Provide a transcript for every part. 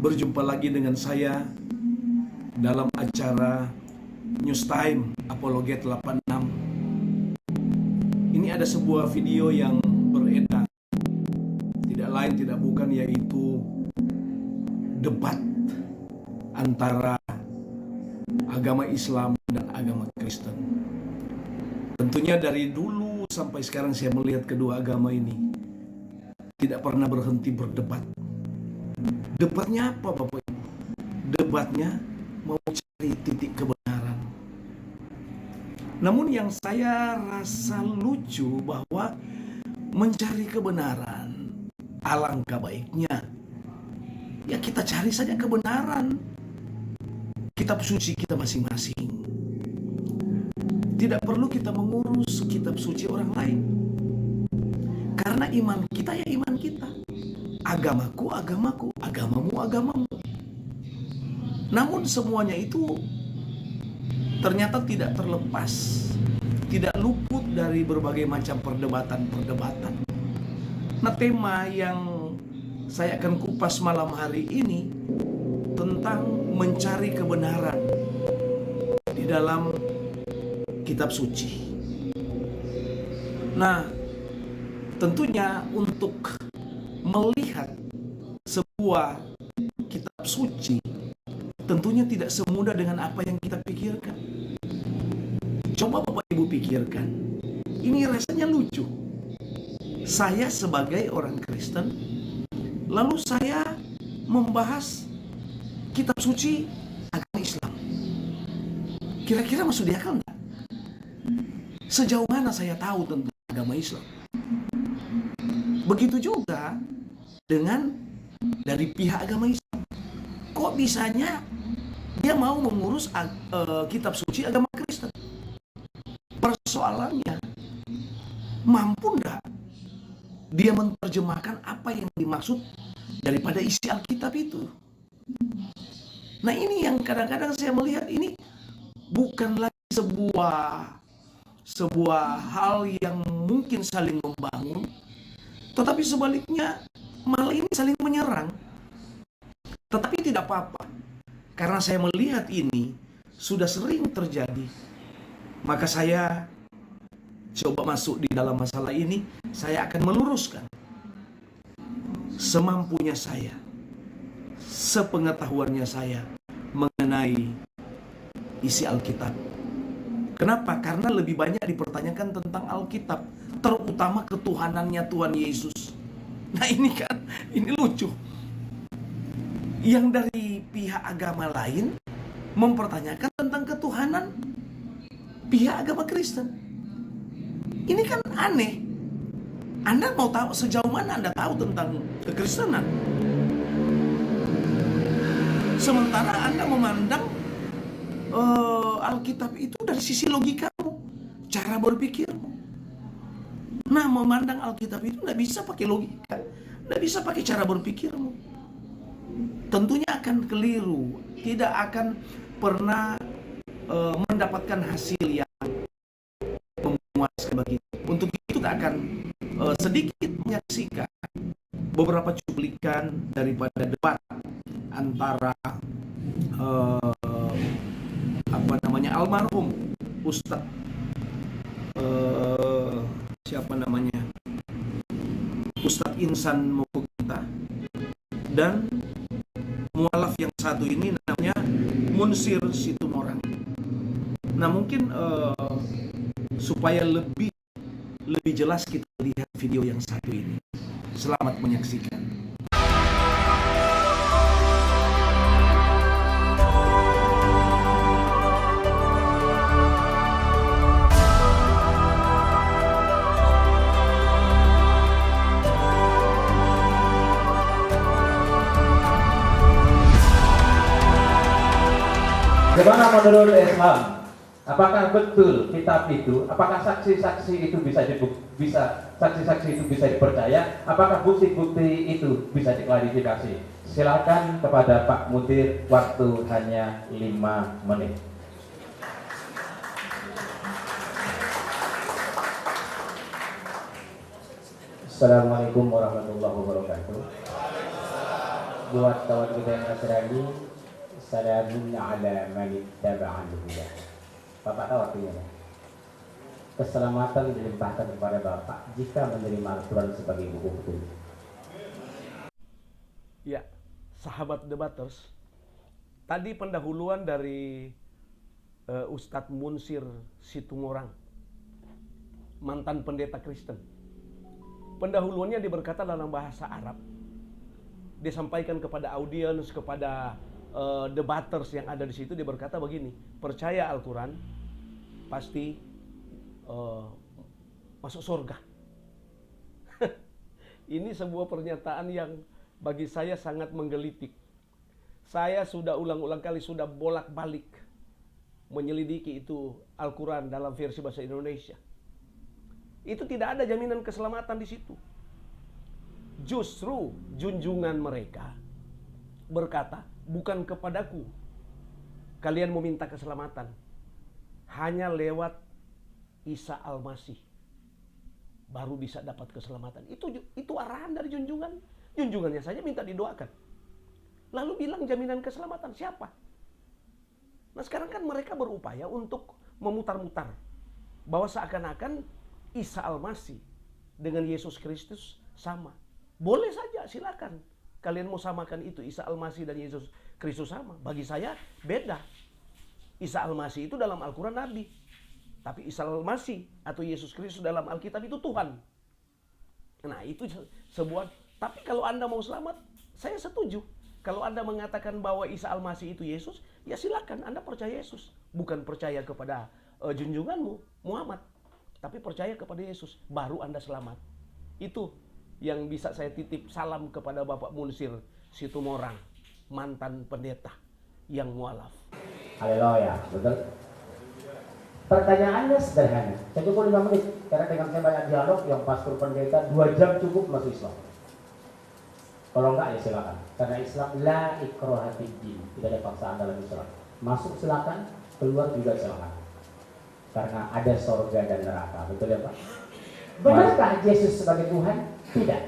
Berjumpa lagi dengan saya dalam acara News Time Apologet 86. Ini ada sebuah video yang beredar, tidak lain tidak bukan yaitu debat antara agama Islam dan agama Kristen. Tentunya dari dulu sampai sekarang saya melihat kedua agama ini tidak pernah berhenti berdebat. Debatnya apa Bapak Ibu? Debatnya mau cari titik kebenaran. Namun yang saya rasa lucu bahwa mencari kebenaran, alangkah baiknya ya kita cari saja kebenaran kitab suci kita masing-masing. Tidak perlu kita mengurus kitab suci orang lain. Karena iman kita ya iman kita. Agamaku, agamaku, agamamu, agamamu. Namun semuanya itu ternyata tidak terlepas, tidak luput dari berbagai macam perdebatan-perdebatan. Nah, tema yang saya akan kupas malam hari ini tentang mencari kebenaran di dalam kitab suci. Nah, tentunya untuk melihat sebuah kitab suci tentunya tidak semudah dengan apa yang kita pikirkan. Coba Bapak Ibu pikirkan, ini rasanya lucu. Saya sebagai orang Kristen, lalu saya membahas kitab suci agama Islam. Kira-kira masuk di akal enggak? Sejauh mana saya tahu tentang agama Islam? Begitu juga dengan dari pihak agama Islam. Kok bisanya dia mau mengurus kitab suci agama Kristen? Persoalannya, mampu enggak dia menerjemahkan apa yang dimaksud daripada isi Alkitab itu? Nah, ini yang kadang-kadang saya melihat ini bukan lagi sebuah hal yang mungkin saling membangun, tetapi sebaliknya malah ini saling menyerang. Tetapi tidak apa-apa, karena saya melihat ini sudah sering terjadi, maka saya coba masuk di dalam masalah ini. Saya akan meluruskan semampunya saya, sepengetahuannya saya mengenai isi Alkitab. Kenapa? Karena lebih banyak dipertanyakan tentang Alkitab, terutama ketuhanannya Tuhan Yesus. Nah, ini kan, ini lucu. Yang dari pihak agama lain mempertanyakan tentang ketuhanan pihak agama Kristen. Ini kan aneh. Anda mau tahu sejauh mana Anda tahu tentang kekristenan? Sementara Anda memandang Alkitab itu dari sisi logikamu, cara berpikirmu. Nah, memandang Alkitab itu tidak bisa pakai logika, tidak bisa pakai cara berpikirmu. Tentunya akan keliru, tidak akan pernah mendapatkan hasil yang memuaskan bagi. Untuk itu kita akan sedikit menyaksikan beberapa cuplikan daripada debat antara almarhum Ustadz Ustadz Insan Mokhtar dan mualaf yang satu ini namanya Munsir Situmorang. Nah, mungkin supaya lebih jelas kita lihat video yang satu ini. Selamat menyaksikan. Bagaimana menurut Islam? Apakah betul kitab itu? Apakah saksi-saksi itu bisa dipercaya? Apakah bukti-bukti itu bisa diklarifikasi? Silakan kepada Pak Mutir, waktu hanya 5 menit. Assalamualaikum warahmatullahi wabarakatuh. buat kawan kita yang Nasrani, salamun ala man ittaba'al huda. Bapak tahu artinya apa? Keselamatan dilimpahkan kepada Bapak jika menerima Al-Quran sebagai buku petunjuk. Ya, sahabat debaters, tadi pendahuluan dari Ustadz Munsir Situmorang, mantan pendeta Kristen. Pendahuluannya diberkata dalam bahasa Arab, disampaikan kepada audiens, kepada debaters yang ada di situ, dia berkata begini, percaya Al-Quran pasti masuk surga. Ini sebuah pernyataan yang bagi saya sangat menggelitik. Saya sudah ulang-ulang kali, sudah bolak-balik menyelidiki itu Al-Quran dalam versi bahasa Indonesia. Itu tidak ada jaminan keselamatan di situ. Justru junjungan mereka berkata, bukan kepadaku kalian meminta keselamatan, hanya lewat Isa Al-Masih baru bisa dapat keselamatan. Itu arahan dari junjungan. Junjungannya saja minta didoakan. Lalu bilang jaminan keselamatan siapa? Nah sekarang kan mereka berupaya untuk memutar-mutar bahwa seakan-akan Isa Al-Masih dengan Yesus Kristus sama. Boleh saja, silakan. Kalian mau samakan itu, Isa Al-Masih dan Yesus Kristus sama. Bagi saya beda. Isa Al-Masih itu dalam Al-Quran Nabi. Tapi Isa Al-Masih atau Yesus Kristus dalam Alkitab itu Tuhan. Nah itu sebuah. Tapi kalau Anda mau selamat, saya setuju. Kalau Anda mengatakan bahwa Isa Al-Masih itu Yesus, ya silakan Anda percaya Yesus. Bukan percaya kepada junjunganmu, Muhammad. Tapi percaya kepada Yesus, baru Anda selamat. Itu yang bisa saya titip salam kepada Bapak Munsir Situmorang, mantan pendeta yang mualaf. Haleluya, betul? Pertanyaannya sederhana, saya cukup 5 menit, karena dengan saya banyak dialog, yang pastor pendeta 2 jam cukup masuk Islam. Kalau enggak ya silakan, karena Islam la ikraha fid din, tidak ada paksaan dalam Islam. Masuk silakan, keluar juga silakan. Karena ada sorga dan neraka, betul ya Pak? Benarkah Yesus sebagai Tuhan? Tidak.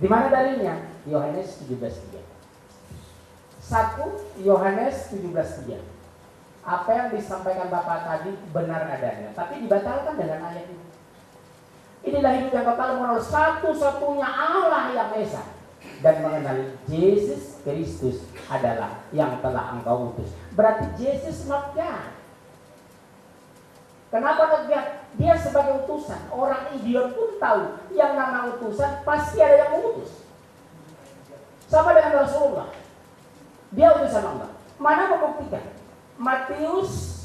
Di mana dalilnya? Yohanes 17:3. 1 Yohanes 17:3. Apa yang disampaikan Bapak tadi benar adanya, tapi dibatalkan dengan ayat ini. Inilah hidup yang kekal, mengenal satu-satunya Allah yang Esa dan mengenal Yesus Kristus adalah yang telah engkau utus. Berarti Yesus not God. Kenapa not God? Dia sebagai utusan. Orang idiot pun tahu yang nama utusan pasti ada yang mengutus. Sama dengan Rasulullah. Dia utusan Allah. Mana membuktikan? Matius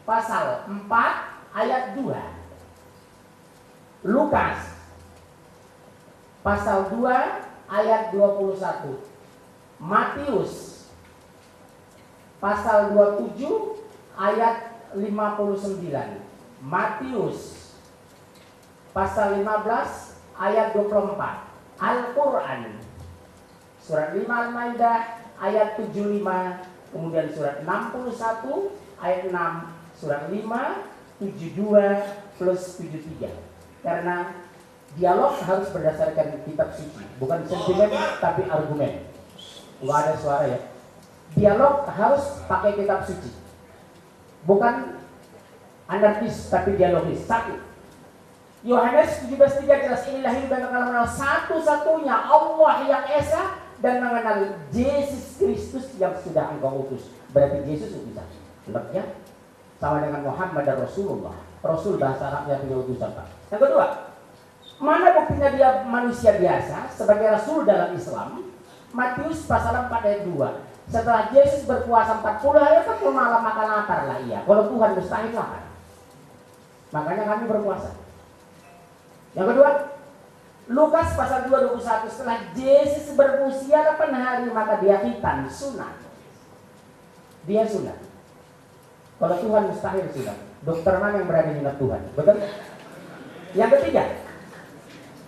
pasal 4 ayat 2. Lukas pasal 2 ayat 21. Matius pasal 27 ayat 59. Matius pasal 15 ayat 24. Al-Quran surat 5 Al-Maidah ayat 75, kemudian surat 61 ayat 6, surat 5 72 plus 73. Karena dialog harus berdasarkan kitab suci, bukan sentimen tapi argumen. Enggak ada suara ya. Dialog harus pakai kitab suci, bukan anarkis tapi dialogis. Satu, Yohanes 17:3 jelas, inilah hidup yang kekal, mengenal satu-satunya Allah yang Esa dan mengenal Yesus Kristus yang sudah engkau utus. Berarti Yesus utusan. Lebihnya sama dengan Muhammad dan Rasulullah. Rasul bahasa Arabnya punya utusan Pak. Yang kedua, mana buktinya dia manusia biasa sebagai Rasul dalam Islam? Matius pasal 4 ayat 2. Setelah Yesus berpuasa 40 hari, 40 malam makan lapar lah ia. Kalau Tuhan mustahil lapar. Makanya kami berpuasa. Yang kedua, Lukas pasal 2 21. Setelah Yesus berusia 8 hari, maka dia khitan, sunat. Dia sunat. Kalau Tuhan mustahil sunat. Dokter mana yang berani sunat Tuhan? Betul? Yang ketiga,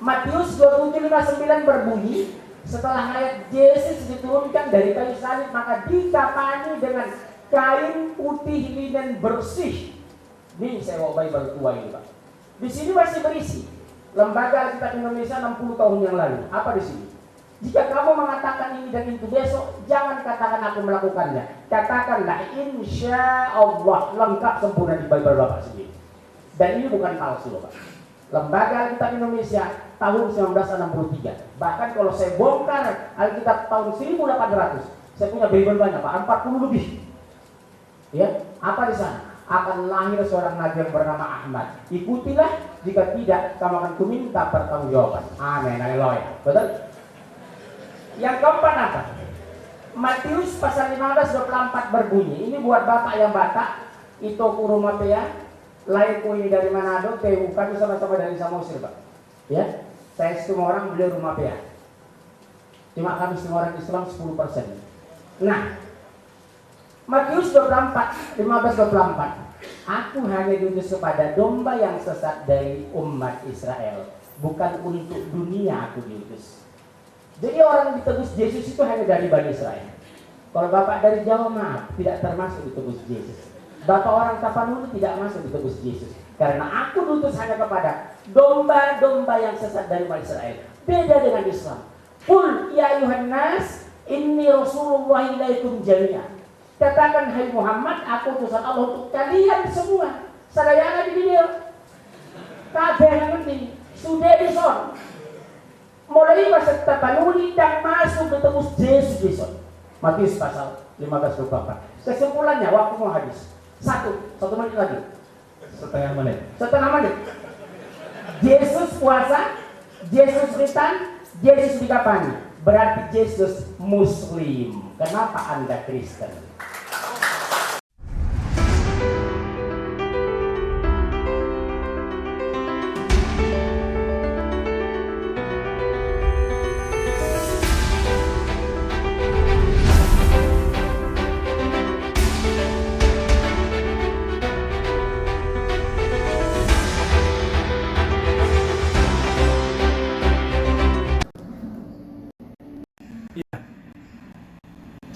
Matius 27:59 berbunyi, setelah ayat Yesus diturunkan dari kayu salib, maka dikafani dengan kain putih linen bersih. Ini saya bawa Bible tua ini Pak. Di sini masih berisi Lembaga Alkitab Indonesia 60 tahun yang lalu. Apa di sini? Jika kamu mengatakan ini dan itu besok, jangan katakan aku melakukannya. Katakanlah insya Allah, lengkap sempurna di Bible Bapak sendiri. Dan ini bukan palsu Bapak. Lembaga Alkitab Indonesia tahun 1963. Bahkan kalau saya bongkar Alkitab tahun 1800, saya punya Bible banyak Pak, 40 lebih. Ya, apa di sana? Akan lahir seorang nabi yang bernama Ahmad. Ikutilah, jika tidak kamu akan kuminta pertanggungjawaban. Amin, haleluya. Betul? Yang keempat apa? Matius pasal 15:24 berbunyi, ini buat Bapak yang Batak, itu kurumapea, laiku ini dari Manado, TU kami sama-sama dari Samosir Pak. Ya, saya semua orang beliau rumapea. Cuma kami semua orang Islam 10%. Nah, Matius 15:24, aku hanya diutus kepada domba yang sesat dari umat Israel, bukan untuk dunia aku diutus. Jadi orang ditebus Yesus itu hanya dari Bani Israel. Kalau Bapak dari Jawa, maaf, tidak termasuk ditebus Yesus. Bapak orang Tapanuli tidak masuk ditebus Yesus. Karena aku diutus hanya kepada domba-domba yang sesat dari Bani Israel. Beda dengan Islam. Qul ya ayuhan nas, inni Rasulullah ilaikum jami'an. Katakan, hai Muhammad, aku utusan Allah untuk kalian semua. Sadayana di video. Kabeh ngerti. Sudah dison. Mulai masa Tapanuli dan masuk ditebus Yesus dison. Matius pasal 15:24. Kesimpulannya, waktu mau habis. Satu menit lagi. Setengah menit. Yesus puasa, Yesus return, Yesus dikafani. Berarti Yesus Muslim. Kenapa Anda Kristen?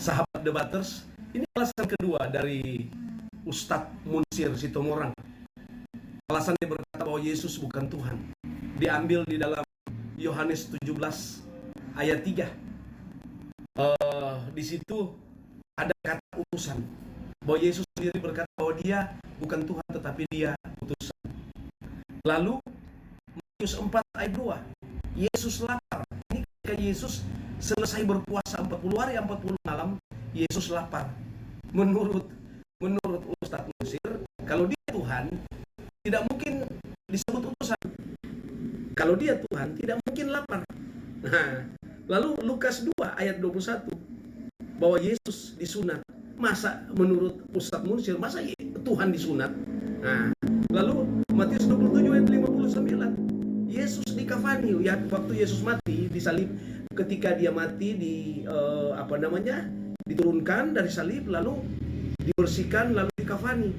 Sahabat debaters, ini alasan kedua dari Ustadz Munsir Sitomorang. Alasan dia berkata bahwa Yesus bukan Tuhan. Diambil di dalam Yohanes 17 ayat 3. Di situ ada kata utusan. Bahwa Yesus sendiri berkata bahwa dia bukan Tuhan tetapi dia utusan. Lalu Matius 4 ayat 2. Yesus lapar. Ini ketika Yesus selesai berpuasa 40 hari 40 malam, Yesus lapar. Menurut Ustadz Munsir, kalau dia Tuhan, tidak mungkin disebut utusan. Kalau dia Tuhan, tidak mungkin lapar. Nah, lalu Lukas 2 ayat 21, bahwa Yesus disunat. Masa menurut Ustadz Munsir, masa Tuhan disunat? Nah, lalu Matius 27 ayat 59, Yesus dikafani. Ya, waktu Yesus mati disalib, ketika dia mati diturunkan dari salib, lalu dibersihkan, lalu dikafani.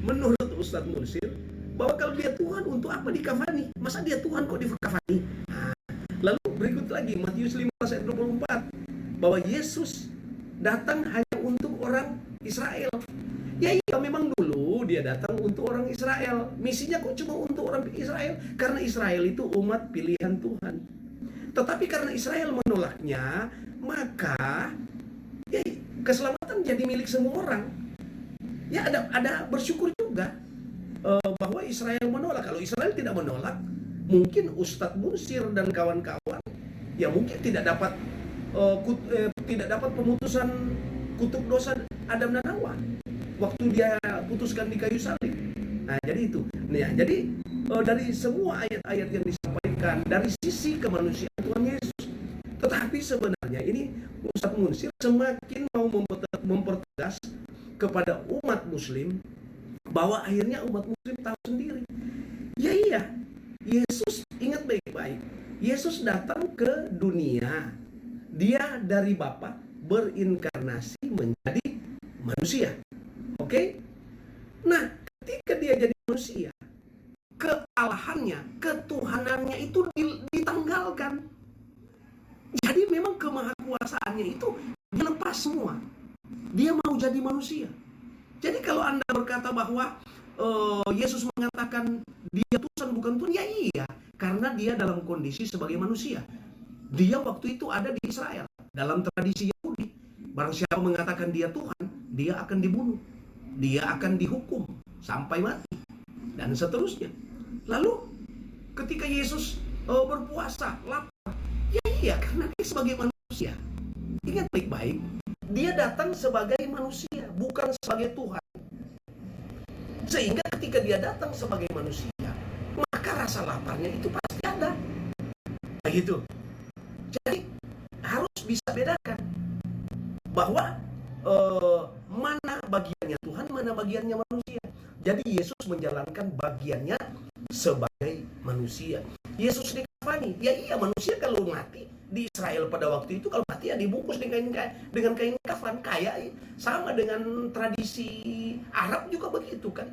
Menurut Ustadz Munsir, bahwa kalau dia Tuhan, untuk apa dikafani? Masa dia Tuhan kok dikafani? Nah, lalu berikut lagi Matius 15 ayat 24, bahwa Yesus datang hanya untuk orang Israel. Ya iya, memang dulu dia datang untuk orang Israel. Misinya kok cuma untuk orang Israel? Karena Israel itu umat pilihan Tuhan. Tetapi karena Israel menolaknya, maka ya, keselamatan jadi milik semua orang. Ya ada bersyukur juga bahwa Israel menolak. Kalau Israel tidak menolak, mungkin Ustadz Munsir dan kawan-kawan ya mungkin tidak dapat pemutusan kutuk dosa Adam dan Hawa waktu dia putuskan di kayu salib. Nah, jadi itu. Nah, jadi dari semua ayat-ayat yang disampaikan dari sisi kemanusiaan Tuhan Yesus. Tetapi sebenarnya ini Ustadz Munsir semakin mau mempertegas kepada umat muslim bahwa akhirnya umat muslim tahu sendiri. Ya iya, Yesus, ingat baik-baik, Yesus datang ke dunia. Dia dari Bapa berinkarnasi menjadi manusia. Oke? Nah, ketika dia jadi manusia, kealahannya, ketuhanannya itu ditanggalkan. Jadi memang kemahakuasaannya itu dilepas semua. Dia mau jadi manusia. Jadi kalau Anda berkata bahwa Yesus mengatakan dia Tuhan bukan Tuhan, ya iya, karena dia dalam kondisi sebagai manusia. Dia waktu itu ada di Israel. Dalam tradisi Yahudi, barang siapa mengatakan dia Tuhan, dia akan dibunuh. Dia akan dihukum sampai mati. Dan seterusnya. Lalu ketika Yesus berpuasa, lapar. Ya iya, karena dia sebagai manusia. Ingat baik-baik, dia datang sebagai manusia, bukan sebagai Tuhan. Sehingga ketika dia datang sebagai manusia, maka rasa laparnya itu pasti ada. Begitu. Jadi harus bisa bedakan bahwa mana bagiannya Tuhan, mana bagiannya manusia. Jadi Yesus menjalankan bagiannya sebagai manusia. Yesus dikafani, ya iya, manusia kalau mati di Israel pada waktu itu, kalau mati ya dibungkus dengan kain kafan. Kayak sama dengan tradisi Arab juga begitu kan.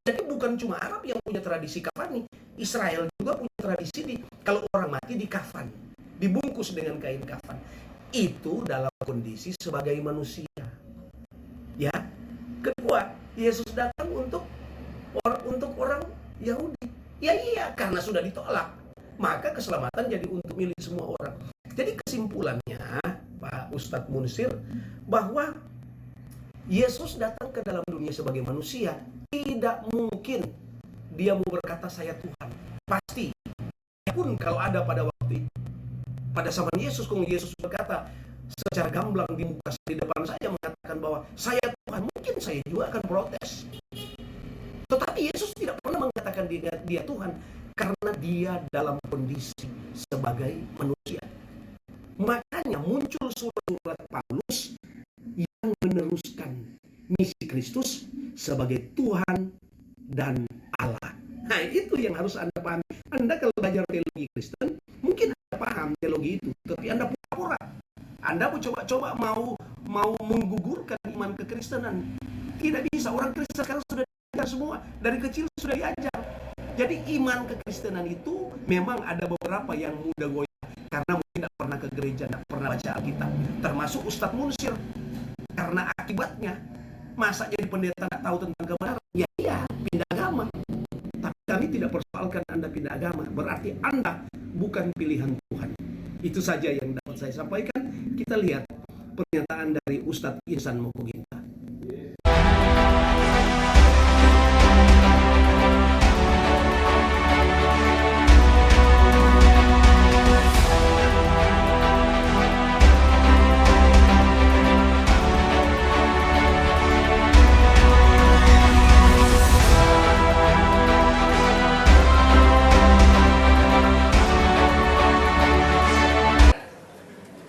Jadi bukan cuma Arab yang punya tradisi kafani, Israel juga punya tradisi kalau orang mati di kafan, dibungkus dengan kain kafan. Itu dalam kondisi sebagai manusia. Ya. Kedua, Yesus datang untuk orang Yahudi. Ya iya, karena sudah ditolak, maka keselamatan jadi untuk milik semua orang. Jadi kesimpulannya, Pak Ustadz Munsir, bahwa Yesus datang ke dalam dunia sebagai manusia. Tidak mungkin dia mau berkata saya Tuhan. Pasti. Pun kalau ada pada waktu itu, pada zaman Yesus, kalau Yesus berkata secara gamblang di muka di depan saya mengatakan bahwa saya Tuhan, mungkin saya juga akan protes. Tetapi Yesus tidak pernah mengatakan dia Tuhan, karena dia dalam kondisi sebagai manusia. Makanya muncul surat-surat Paulus yang meneruskan misi Kristus sebagai Tuhan dan Allah. Nah, itu yang harus Anda pahami. Anda kalau belajar teologi Kristen, mungkin Anda paham teologi itu, tapi Anda pura-pura. Anda coba mau menggugurkan iman kekristenan. Tidak bisa. Orang Kristen sekarang sudah diajar semua, dari kecil sudah diajar. Jadi iman kekristenan itu memang ada beberapa yang mudah goyah karena mungkin tidak pernah ke gereja, tidak pernah baca Alkitab. Termasuk Ustadz Munsir. Karena akibatnya, masa jadi pendeta tidak tahu tentang kebenaran? Ya iya, pindah agama. Tapi kami tidak persoalkan Anda pindah agama. Berarti Anda bukan pilihan Tuhan. Itu saja yang dapat saya sampaikan. Kita lihat pernyataan dari Ustadz Ihsan Mokoginta.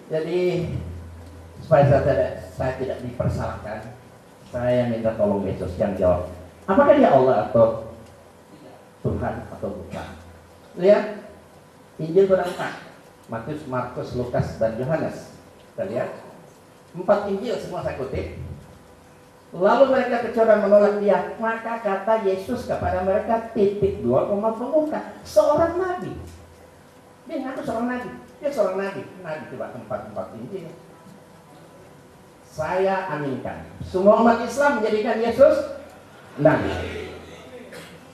Jadi supaya saya tidak dipersalahkan, saya minta tolong Yesus yang jawab. Apakah dia Allah atau Tuhan atau bukan? Lihat Injil berempat, Matius, Markus, Lukas, dan Yohanes. Kita lihat 4 Injil semua saya kutip. Lalu mereka kecoran menolak dia, maka kata Yesus kepada mereka, dua pemuka, seorang nabi. Dia ngaku seorang nabi. Dia seorang nabi coba tempat Injil. Saya aminkan. Semua umat Islam menjadikan Yesus nabi.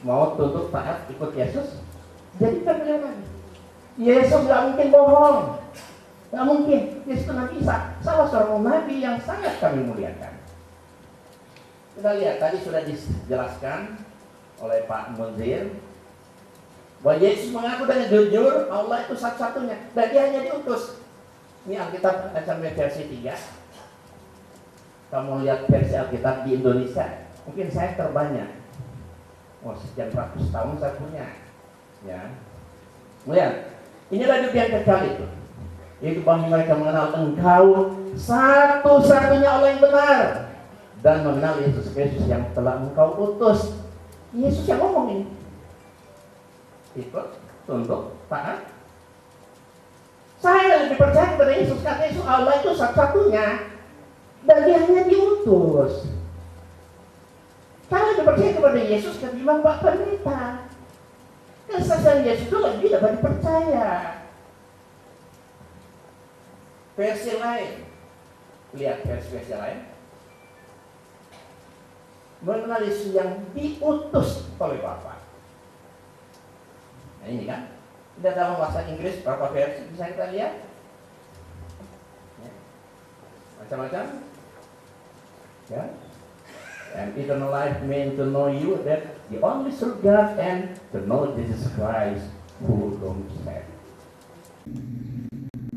Mau tunduk taat ikut Yesus, jadikan beliau nabi. Yesus nggak mungkin bohong, nggak mungkin. Yesus Nabi Isa, salah seorang nabi yang sangat kami muliakan. Kita lihat tadi sudah dijelaskan oleh Pak Munzir bahwa Yesus mengaku dengan jujur Allah itu satu-satunya dan dia hanya diutus. Ini Alkitab sampai versi 3. Kamu lihat versi Alkitab di Indonesia, mungkin saya terbanyak. Sekian ratus tahun saya punya. Ya. Lihat, inilah hidup yang kekal itu. Yaitu bahwa mereka mengenal Engkau satu-satunya Allah yang benar dan mengenal Yesus Kristus yang telah Engkau utus. Yesus yang ngomong ini. Ikut, tunduk, taat. Saya lebih percaya kepada Yesus karena Yesus Allah itu satu-satunya dan dia hanya diutus. Saya lebih percaya kepada Yesus ketimbang Pak Pendeta. Kesaksian Yesus itu lebih dapat dipercaya. Versi lain, lihat versi lain. Mengenal Yesus yang diutus oleh Bapa. Nah ini kan, Dalam bahasa Inggris berapa versi bisa kita lihat? Ya. Macam-macam. Ya. And eternal life means to know you, that the only true God, and to know Jesus Christ who comes back.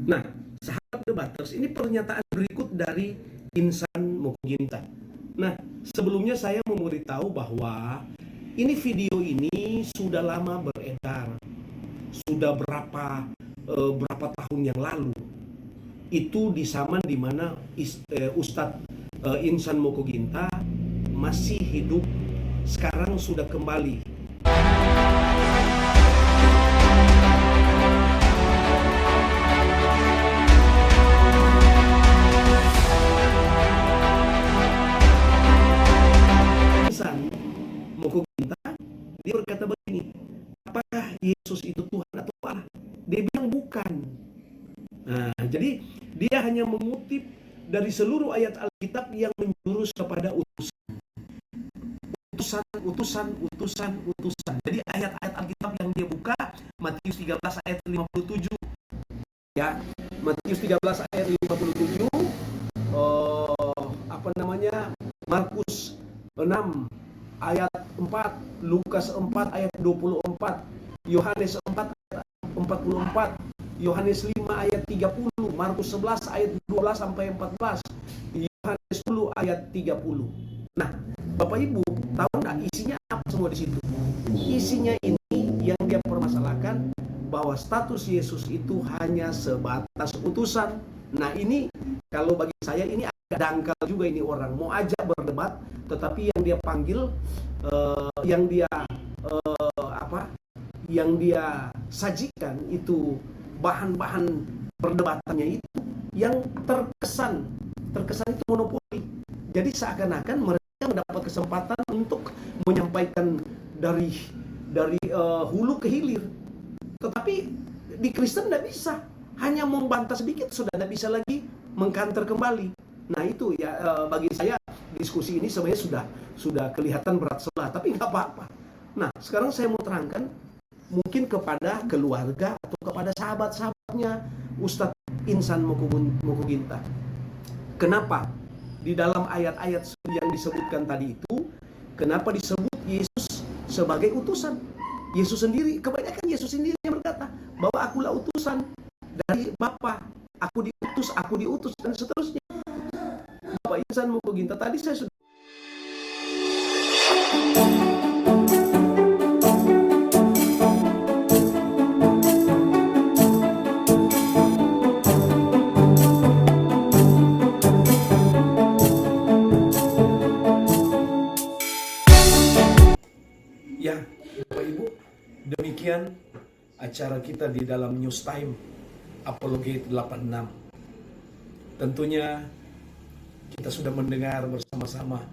Nah, sahabat debaters, ini pernyataan berikut dari Insan Mokoginta. Nah, sebelumnya saya memberitahu bahwa ini video ini sudah lama beredar. Sudah berapa tahun yang lalu. Itu di zaman dimana Ustadz Insan Mokoginta masih hidup, sekarang sudah kembali. Insan Mokoginta, dia berkata begini, apakah Yesus itu Tuhan atau Allah? Dia bilang bukan. Nah, jadi dia hanya mengutip dari seluruh ayat Alkitab yang menjurus kepada utusan. Jadi ayat-ayat Alkitab yang dia buka, Matius 13 ayat 57. Ya, Matius 13 ayat 57. Markus 6 ayat 4, Lukas 4 ayat 24, Yohanes 4 ayat 44, Yohanes 5 ayat 30, Markus 11 ayat 12 sampai 14, Yohanes 10 ayat 30. Nah, Bapak Ibu, tahu nggak isinya apa semua di situ? Isinya ini yang dia permasalahkan bahwa status Yesus itu hanya sebatas utusan. Nah, ini kalau bagi saya ini agak dangkal juga, ini orang mau ajak berdebat, tetapi yang dia panggil, yang dia sajikan itu bahan-bahan perdebatannya itu yang terkesan itu monopoli. Jadi seakan-akan mereka mendapat kesempatan untuk menyampaikan dari hulu ke hilir. Tetapi di Kristen tidak bisa, hanya membantah sedikit sudah tidak bisa lagi mengkanter kembali. Nah itu ya, bagi saya diskusi ini sebenarnya sudah kelihatan berat sebelah, tapi nggak apa-apa. Nah sekarang saya mau terangkan mungkin kepada keluarga atau kepada sahabat-sahabatnya Ustadz Insan Mokoginta. Kenapa di dalam ayat-ayat yang disebutkan tadi itu, kenapa disebut Yesus sebagai utusan? Yesus sendiri, kebanyakan Yesus sendiri yang berkata bahwa akulah utusan dari Bapa, aku diutus dan seterusnya. Bapak Insan Mokoginta tadi saya sudah ya, Bapak Ibu, demikian acara kita di dalam News Time Apologate 86. Tentunya kita sudah mendengar bersama-sama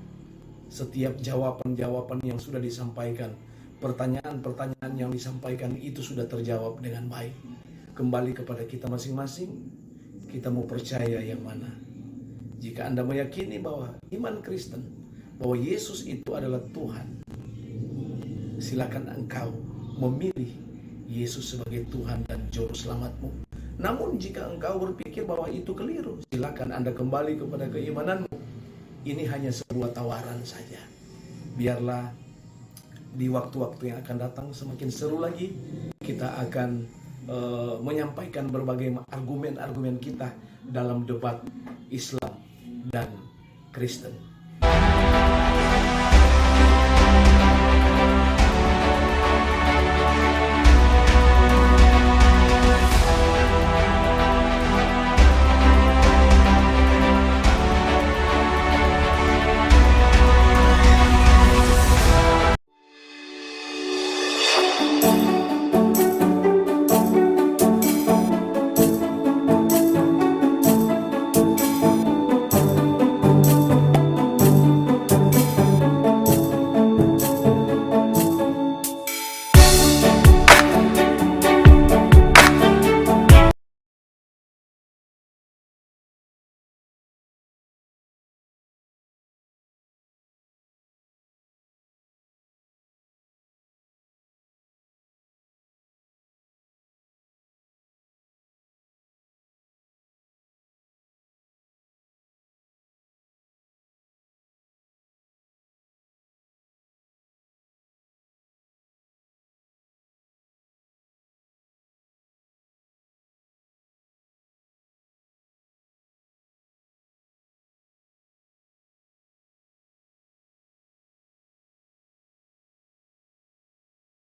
setiap jawaban-jawaban yang sudah disampaikan. Pertanyaan-pertanyaan yang disampaikan itu sudah terjawab dengan baik. Kembali kepada kita masing-masing, kita mau percaya yang mana. Jika Anda meyakini bahwa iman Kristen, bahwa Yesus itu adalah Tuhan, silakan engkau memilih Yesus sebagai Tuhan dan Juru Selamatmu. Namun jika engkau berpikir bahwa itu keliru, silakan Anda kembali kepada keimananmu. Ini hanya sebuah tawaran saja. Biarlah di waktu-waktu yang akan datang semakin seru lagi, kita akan menyampaikan berbagai argumen-argumen kita dalam debat Islam dan Kristen.